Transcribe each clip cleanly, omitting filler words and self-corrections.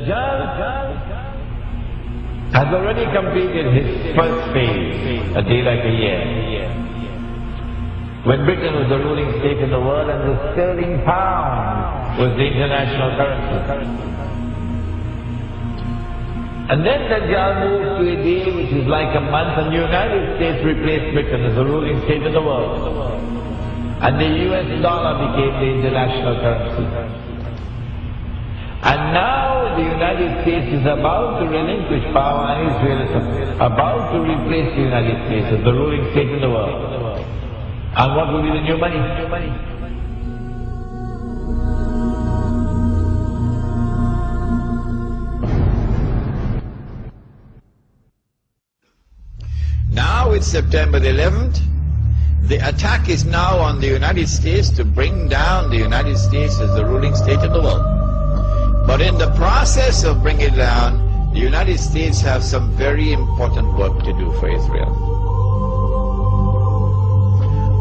Dajjal has already completed his first phase, a day like a year. When Britain was the ruling state in the world and the sterling pound was the international currency. And then Dajjal moved to a day which is like a month, and the United States replaced Britain as the ruling state in the world. And the US dollar became the international currency. And now the United States is about to relinquish power, and Israel is about to replace the United States as the ruling state in the world. And what will be the new money? Now it's September the 11th. The attack is now on the United States to bring down the United States as the ruling state in the world. But in the process of bringing it down, the United States have some very important work to do for Israel.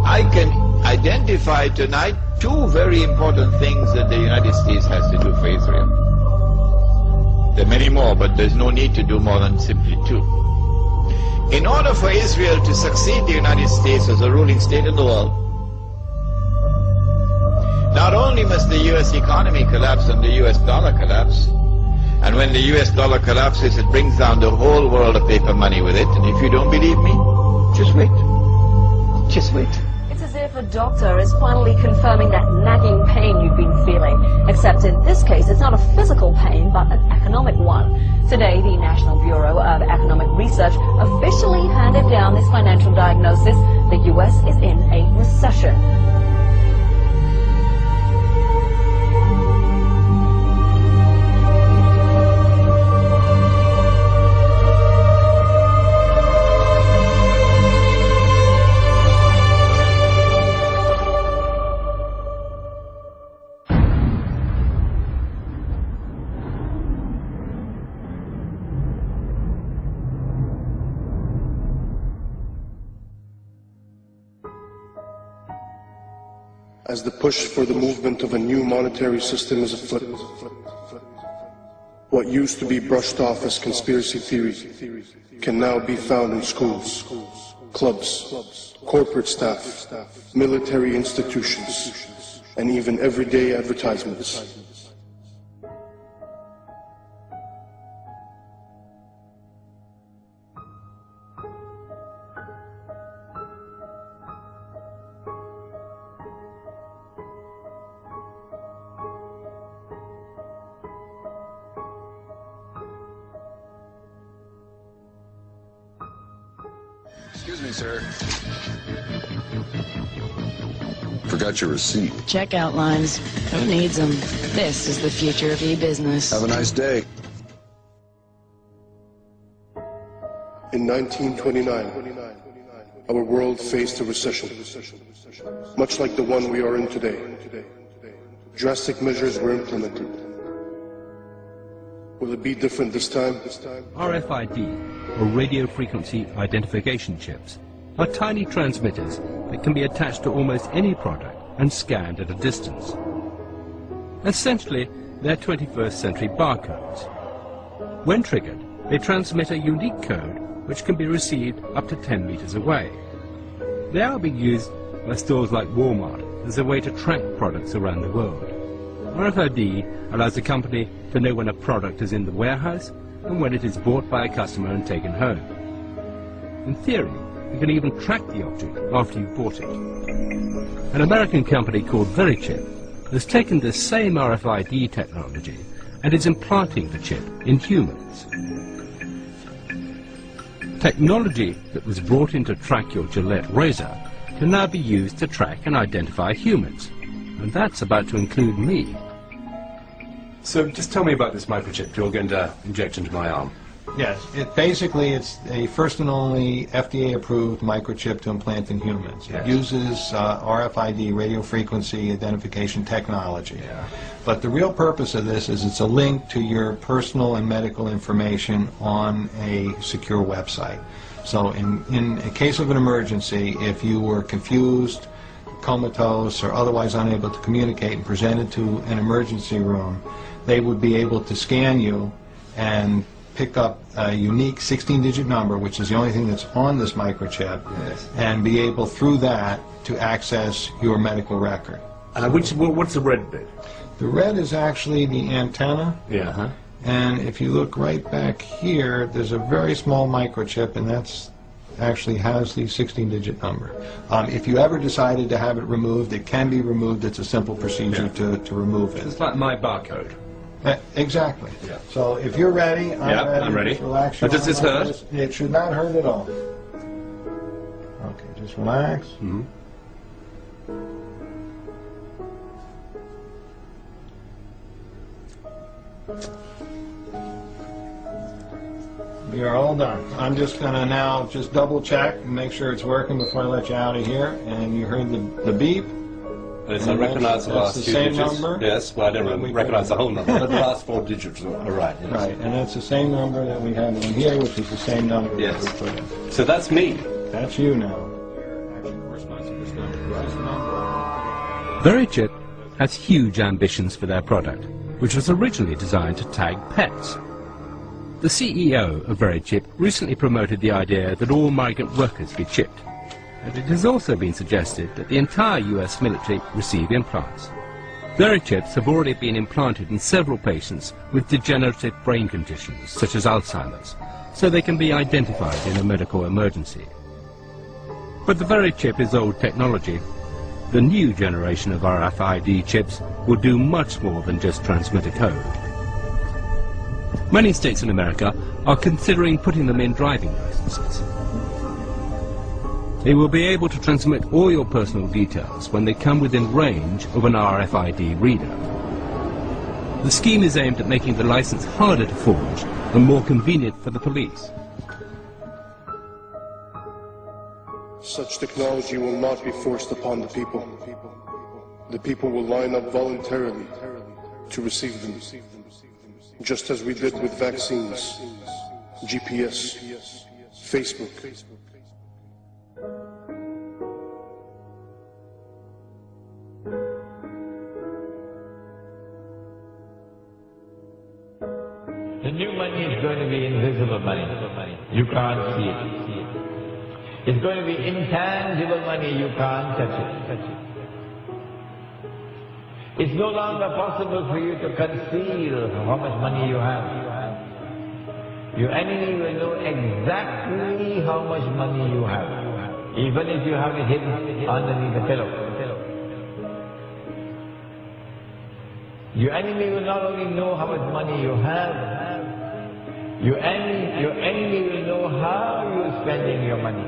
I can identify tonight two very important things that the United States has to do for Israel. There are many more, but there's no need to do more than simply two. In order for Israel to succeed the United States as a ruling state in the world, not only must the US economy collapse and the US dollar collapse, and when the US dollar collapses, it brings down the whole world of paper money with it. And if you don't believe me, just wait. Just wait. It's as if a doctor is finally confirming that nagging pain you've been feeling. Except in this case, it's not a physical pain, but an economic one. Today, the National Bureau of Economic Research officially handed down this financial diagnosis. The US is in a recession. As the push for the movement of a new monetary system is afoot, what used to be brushed off as conspiracy theory can now be found in schools, clubs, corporate staff, military institutions, and even everyday advertisements. Excuse me, sir. Forgot your receipt. Checkout lines. Who needs them? This is the future of e-business. Have a nice day. In 1929, our world faced a recession, much like the one we are in today. Drastic measures were implemented. Will it be different this time? RFID, or radio frequency identification chips, are tiny transmitters that can be attached to almost any product and scanned at a distance. Essentially, they're 21st century barcodes. When triggered, they transmit a unique code which can be received up to 10 meters away. They are being used by stores like Walmart as a way to track products around the world. RFID allows a company to know when a product is in the warehouse and when it is bought by a customer and taken home. In theory, you can even track the object after you've bought it. An American company called VeriChip has taken this same RFID technology and is implanting the chip in humans. Technology that was brought in to track your Gillette razor can now be used to track and identify humans. And that's about to include me. So just tell me about this microchip you're going to inject into my arm. Yes, basically it's a first and only FDA-approved microchip to implant in humans. Yes. It uses RFID, radio frequency identification technology. Yeah. But the real purpose of this is it's a link to your personal and medical information on a secure website. So in a case of an emergency, if you were confused, comatose, or otherwise unable to communicate and presented to an emergency room, they would be able to scan you and pick up a unique 16-digit number, which is the only thing that's on this microchip, and be able through that to access your medical record. What's the red bit? The red is actually the antenna. Yeah. And if you look right back here, there's a very small microchip, and that's actually has the 16-digit number. If you ever decided to have it removed, it can be removed. It's a simple procedure to remove it. It's like my barcode. Exactly. Yeah. So if you're ready, I'm ready. Just relax. Does this hurt? It should not hurt at all. Okay, just relax. Mm-hmm. We are all done. I'm just going to now just double check and make sure it's working before I let you out of here. And you heard the beep. Yes, I recognize the last few digits. That's the same number? Yes, well, I don't recognize the whole number, but the last 4 digits are right. Yes. Right, and that's the same number that we have in here, which is the same number Yes. that we put in. So that's me. That's you now. VeriChip has huge ambitions for their product, which was originally designed to tag pets. The CEO of VeriChip recently promoted the idea that all migrant workers be chipped, and it has also been suggested that the entire US military receive implants. VeriChips have already been implanted in several patients with degenerative brain conditions such as Alzheimer's, so they can be identified in a medical emergency. But the VeriChip is old technology. The new generation of RFID chips will do much more than just transmit a code. Many states in America are considering putting them in driving licenses. They will be able to transmit all your personal details when they come within range of an RFID reader. The scheme is aimed at making the license harder to forge and more convenient for the police. Such technology will not be forced upon the people. The people will line up voluntarily to receive them, just as we did with vaccines, GPS, Facebook. The new money is going to be invisible money. You can't see it. It's going to be intangible money. You can't touch it. It's no longer possible for you to conceal how much money you have. Your enemy will know exactly how much money you have, even if you have it hidden underneath the pillow. Your enemy will not only know how much money you have, your enemy will know how you're spending your money.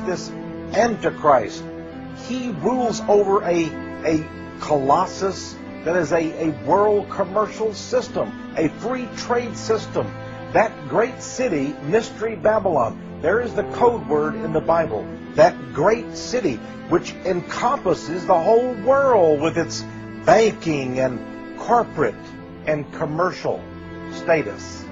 This Antichrist, he rules over a colossus that is a world commercial system, a free trade system. That great city, Mystery Babylon, there is the code word in the Bible. That great city which encompasses the whole world with its banking and corporate and commercial status.